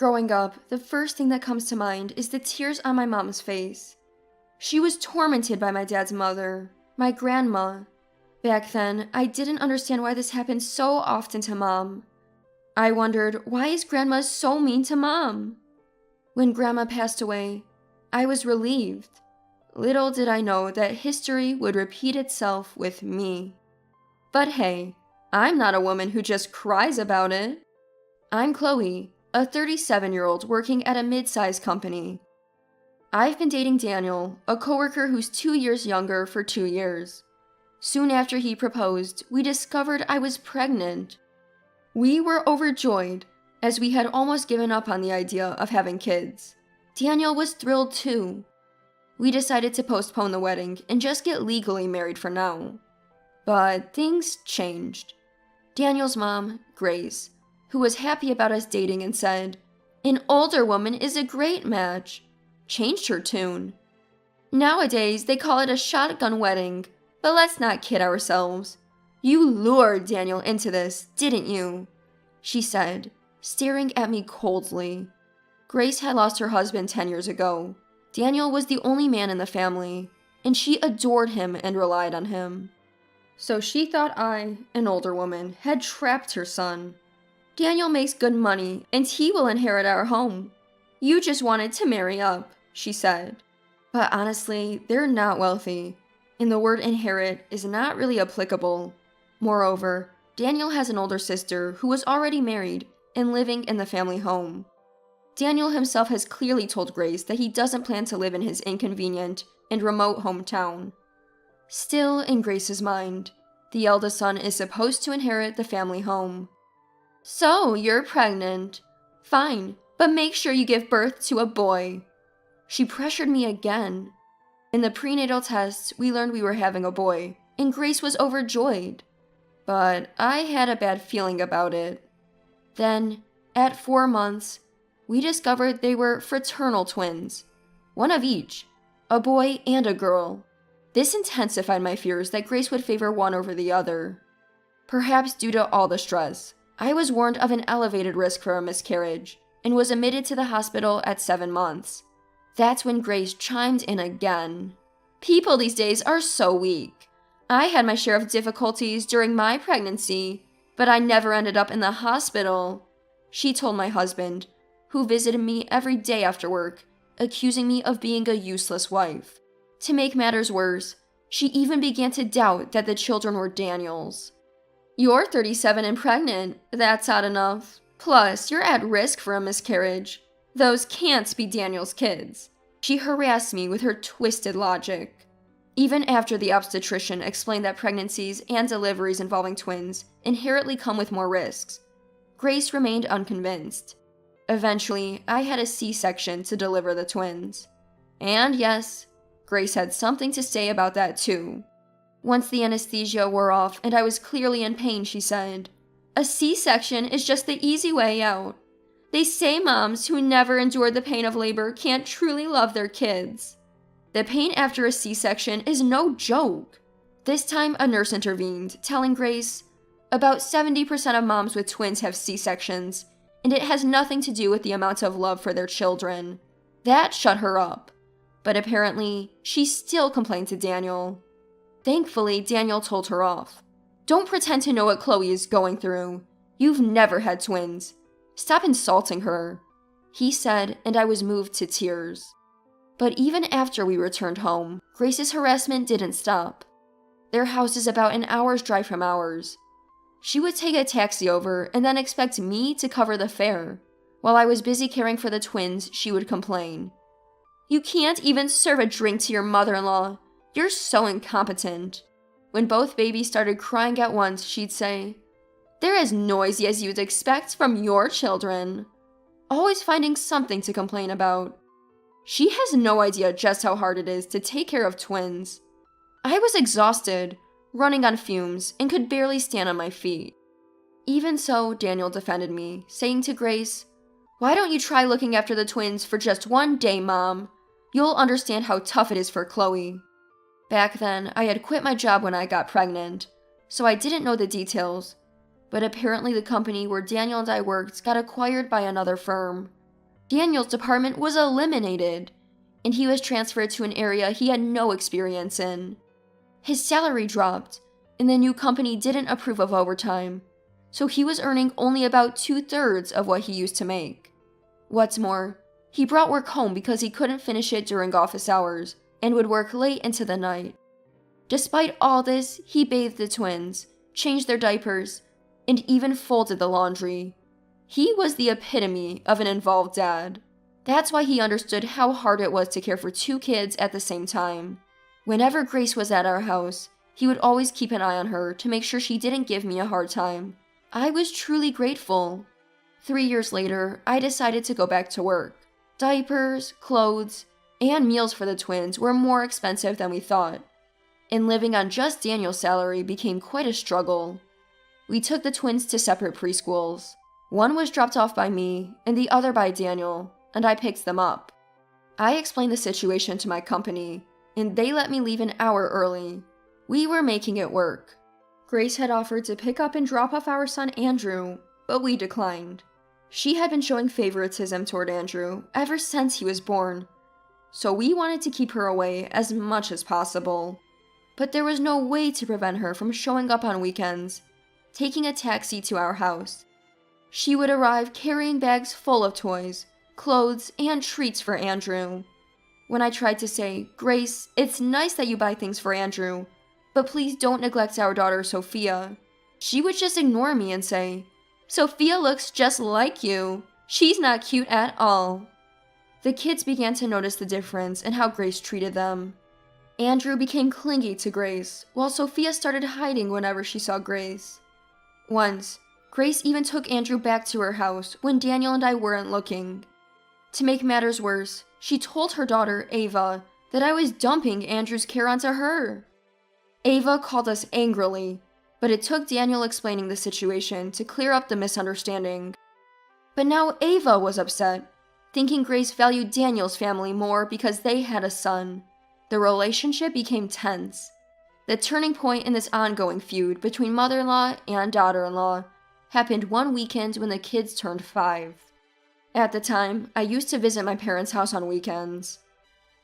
Growing up, the first thing that comes to mind is the tears on my mom's face. She was tormented by my dad's mother, my grandma. Back then, I didn't understand why this happened so often to Mom. I wondered, why is Grandma so mean to Mom? When Grandma passed away, I was relieved. Little did I know that history would repeat itself with me. But hey, I'm not a woman who just cries about it. I'm Chloe, a 37-year-old working at a mid-sized company. I've been dating Daniel, a coworker who's 2 years younger, for 2 years. Soon after he proposed, we discovered I was pregnant. We were overjoyed, as we had almost given up on the idea of having kids. Daniel was thrilled too. We decided to postpone the wedding and just get legally married for now. But things changed. Daniel's mom, Grace, who was happy about us dating and said, "An older woman is a great match," changed her tune. Nowadays, they call it a shotgun wedding, but let's not kid ourselves. "You lured Daniel into this, didn't you?" she said, staring at me coldly. Grace had lost her husband 10 years ago. Daniel was the only man in the family, and she adored him and relied on him. So she thought I, an older woman, had trapped her son. "Daniel makes good money, and he will inherit our home. You just wanted to marry up," she said. But honestly, they're not wealthy, and the word inherit is not really applicable. Moreover, Daniel has an older sister who was already married and living in the family home. Daniel himself has clearly told Grace that he doesn't plan to live in his inconvenient and remote hometown. Still, in Grace's mind, the eldest son is supposed to inherit the family home. "So, you're pregnant. Fine, but make sure you give birth to a boy." She pressured me again. In the prenatal tests, we learned we were having a boy, and Grace was overjoyed. But I had a bad feeling about it. Then, at 4 months, we discovered they were fraternal twins, one of each, a boy and a girl. This intensified my fears that Grace would favor one over the other. Perhaps due to all the stress, I was warned of an elevated risk for a miscarriage and was admitted to the hospital at 7 months. That's when Grace chimed in again. "People these days are so weak. I had my share of difficulties during my pregnancy, but I never ended up in the hospital," she told my husband, who visited me every day after work, accusing me of being a useless wife. To make matters worse, she even began to doubt that the children were Daniel's. "You're 37 and pregnant. That's odd enough. Plus, you're at risk for a miscarriage. Those can't be Daniel's kids." She harassed me with her twisted logic. Even after the obstetrician explained that pregnancies and deliveries involving twins inherently come with more risks, Grace remained unconvinced. Eventually, I had a C-section to deliver the twins. And yes, Grace had something to say about that too. Once the anesthesia wore off and I was clearly in pain, she said, "A C-section is just the easy way out. They say moms who never endured the pain of labor can't truly love their kids." The pain after a C-section is no joke. This time, a nurse intervened, telling Grace, "About 70% of moms with twins have C-sections, and it has nothing to do with the amount of love for their children." That shut her up. But apparently, she still complained to Daniel. Thankfully, Daniel told her off. "Don't pretend to know what Chloe is going through. You've never had twins. Stop insulting her," he said, and I was moved to tears. But even after we returned home, Grace's harassment didn't stop. Their house is about an hour's drive from ours. She would take a taxi over and then expect me to cover the fare. While I was busy caring for the twins, she would complain. "You can't even serve a drink to your mother-in-law. You're so incompetent." When both babies started crying at once, she'd say, "They're as noisy as you'd expect from your children." Always finding something to complain about. She has no idea just how hard it is to take care of twins. I was exhausted, running on fumes, and could barely stand on my feet. Even so, Daniel defended me, saying to Grace, "Why don't you try looking after the twins for just 1 day, Mom? You'll understand how tough it is for Chloe." Back then, I had quit my job when I got pregnant, so I didn't know the details, but apparently the company where Daniel and I worked got acquired by another firm. Daniel's department was eliminated, and he was transferred to an area he had no experience in. His salary dropped, and the new company didn't approve of overtime, so he was earning only about 2/3 of what he used to make. What's more, he brought work home because he couldn't finish it during office hours and would work late into the night. Despite all this, he bathed the twins, changed their diapers, and even folded the laundry. He was the epitome of an involved dad. That's why he understood how hard it was to care for two kids at the same time. Whenever Grace was at our house, he would always keep an eye on her to make sure she didn't give me a hard time. I was truly grateful. 3 years later, I decided to go back to work. Diapers, clothes, and meals for the twins were more expensive than we thought, and living on just Daniel's salary became quite a struggle. We took the twins to separate preschools. One was dropped off by me, and the other by Daniel, and I picked them up. I explained the situation to my company, and they let me leave an hour early. We were making it work. Grace had offered to pick up and drop off our son Andrew, but we declined. She had been showing favoritism toward Andrew ever since he was born, so we wanted to keep her away as much as possible. But there was no way to prevent her from showing up on weekends, taking a taxi to our house. She would arrive carrying bags full of toys, clothes, and treats for Andrew. When I tried to say, "Grace, it's nice that you buy things for Andrew, but please don't neglect our daughter Sophia," she would just ignore me and say, "Sophia looks just like you. She's not cute at all." The kids began to notice the difference in how Grace treated them. Andrew became clingy to Grace, while Sophia started hiding whenever she saw Grace. Once, Grace even took Andrew back to her house when Daniel and I weren't looking. To make matters worse, she told her daughter, Ava, that I was dumping Andrew's care onto her. Ava called us angrily, but it took Daniel explaining the situation to clear up the misunderstanding. But now Ava was upset, thinking Grace valued Daniel's family more because they had a son. The relationship became tense. The turning point in this ongoing feud between mother-in-law and daughter-in-law happened one weekend when the kids turned 5. At the time, I used to visit my parents' house on weekends.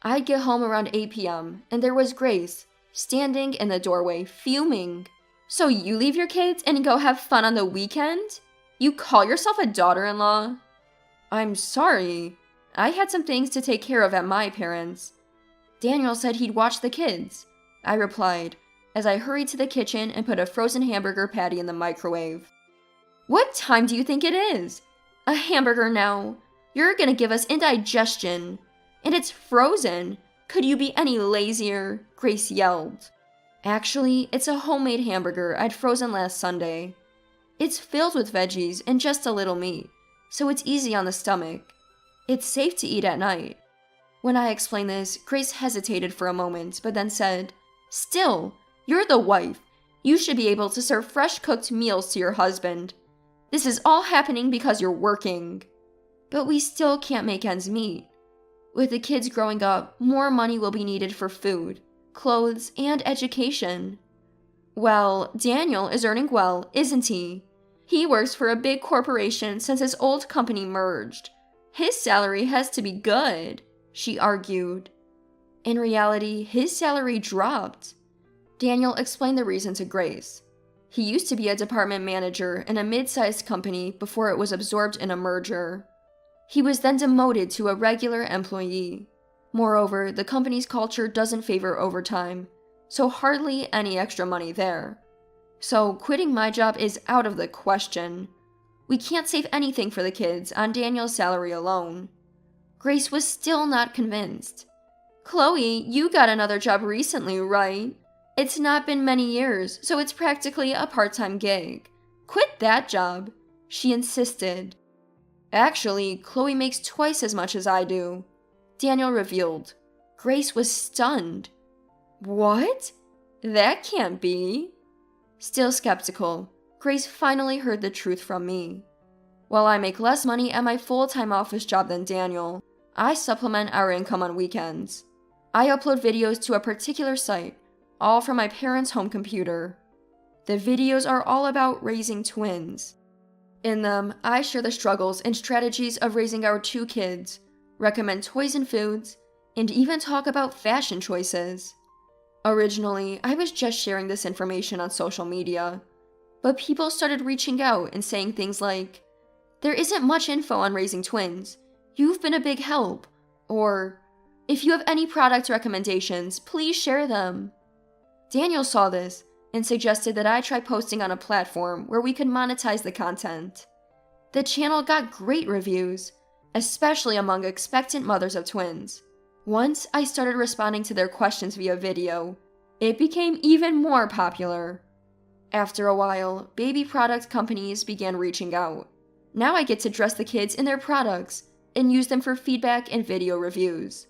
I'd get home around 8 p.m., and there was Grace, standing in the doorway, fuming. "So you leave your kids and go have fun on the weekend? You call yourself a daughter-in-law?" "I'm sorry. I had some things to take care of at my parents'. Daniel said he'd watch the kids," I replied, as I hurried to the kitchen and put a frozen hamburger patty in the microwave. "What time do you think it is? A hamburger now. You're gonna give us indigestion. And it's frozen. Could you be any lazier?" Grace yelled. "Actually, it's a homemade hamburger I'd frozen last Sunday. It's filled with veggies and just a little meat, so it's easy on the stomach. It's safe to eat at night." When I explained this, Grace hesitated for a moment, but then said, "Still, you're the wife. You should be able to serve fresh-cooked meals to your husband. This is all happening because you're working." But we still can't make ends meet. With the kids growing up, more money will be needed for food, clothes, and education. Well, Daniel is earning well, isn't he? He works for a big corporation since his old company merged. His salary has to be good, she argued. In reality, his salary dropped. Daniel explained the reason to Grace. He used to be a department manager in a mid-sized company before it was absorbed in a merger. He was then demoted to a regular employee. Moreover, the company's culture doesn't favor overtime, so hardly any extra money there. So quitting my job is out of the question. We can't save anything for the kids on Daniel's salary alone. Grace was still not convinced. "Chloe, you got another job recently, right? It's not been many years, so it's practically a part-time gig. Quit that job," she insisted. "Actually, Chloe makes twice as much as I do," Daniel revealed. Grace was stunned. "What? That can't be." Still skeptical, Grace finally heard the truth from me. While I make less money at my full-time office job than Daniel, I supplement our income on weekends. I upload videos to a particular site, all from my parents' home computer. The videos are all about raising twins. In them, I share the struggles and strategies of raising our 2 kids, recommend toys and foods, and even talk about fashion choices. Originally, I was just sharing this information on social media, but people started reaching out and saying things like, "There isn't much info on raising twins. You've been a big help." Or, "If you have any product recommendations, please share them." Daniel saw this and suggested that I try posting on a platform where we could monetize the content. The channel got great reviews, especially among expectant mothers of twins. Once I started responding to their questions via video, it became even more popular. After a while, baby product companies began reaching out. Now I get to dress the kids in their products and use them for feedback and video reviews.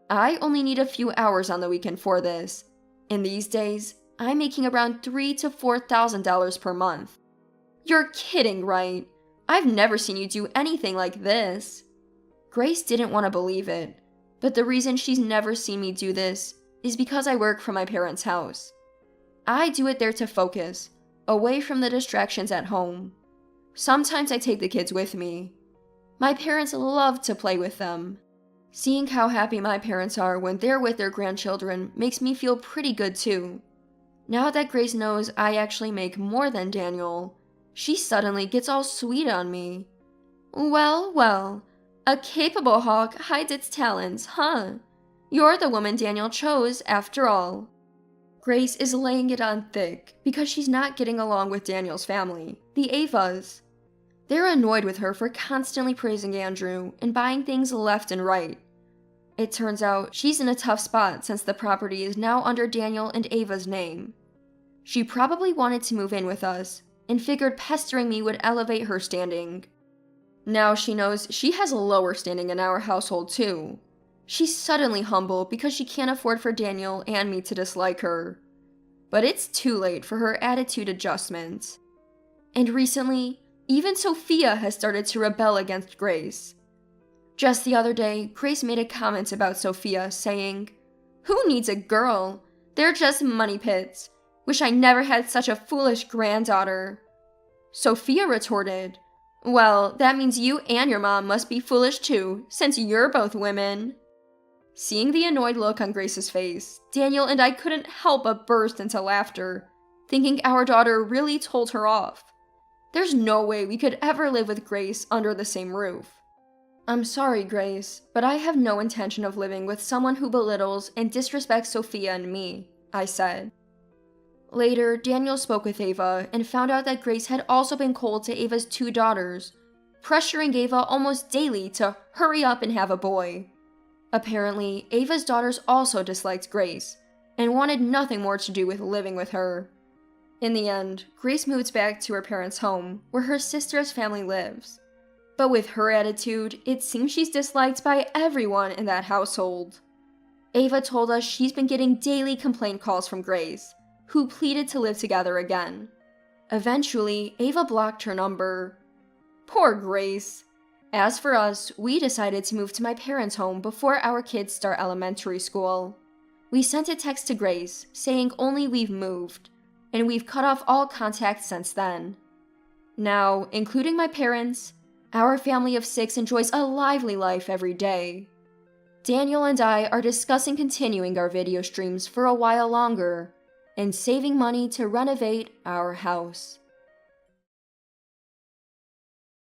I only need a few hours on the weekend for this, and these days, I'm making around $3,000 to $4,000 per month. You're kidding, right? I've never seen you do anything like this. Grace didn't want to believe it, but the reason she's never seen me do this is because I work from my parents' house. I do it there to focus, away from the distractions at home. Sometimes I take the kids with me. My parents love to play with them. Seeing how happy my parents are when they're with their grandchildren makes me feel pretty good too. Now that Grace knows I actually make more than Daniel, she suddenly gets all sweet on me. Well, well, a capable hawk hides its talons, huh? You're the woman Daniel chose, after all. Grace is laying it on thick because she's not getting along with Daniel's family, the Avas. They're annoyed with her for constantly praising Andrew and buying things left and right. It turns out she's in a tough spot since the property is now under Daniel and Ava's name. She probably wanted to move in with us and figured pestering me would elevate her standing. Now she knows she has a lower standing in our household too. She's suddenly humble because she can't afford for Daniel and me to dislike her. But it's too late for her attitude adjustment. And recently, even Sophia has started to rebel against Grace. Just the other day, Grace made a comment about Sophia, saying, "Who needs a girl? They're just money pits. Wish I never had such a foolish granddaughter." Sophia retorted, "Well, that means you and your mom must be foolish too, since you're both women." Seeing the annoyed look on Grace's face, Daniel and I couldn't help but burst into laughter, thinking our daughter really told her off. There's no way we could ever live with Grace under the same roof. "I'm sorry, Grace, but I have no intention of living with someone who belittles and disrespects Sophia and me," I said. Later, Daniel spoke with Ava and found out that Grace had also been cold to Ava's 2 daughters, pressuring Ava almost daily to hurry up and have a boy. Apparently, Ava's daughters also disliked Grace and wanted nothing more to do with living with her. In the end, Grace moved back to her parents' home, where her sister's family lives. But with her attitude, it seems she's disliked by everyone in that household. Ava told us she's been getting daily complaint calls from Grace, who pleaded to live together again. Eventually, Ava blocked her number. Poor Grace. As for us, we decided to move to my parents' home before our kids start elementary school. We sent a text to Grace saying only we've moved, and we've cut off all contact since then. Now, including my parents, our family of 6 enjoys a lively life every day. Daniel and I are discussing continuing our video streams for a while longer and saving money to renovate our house.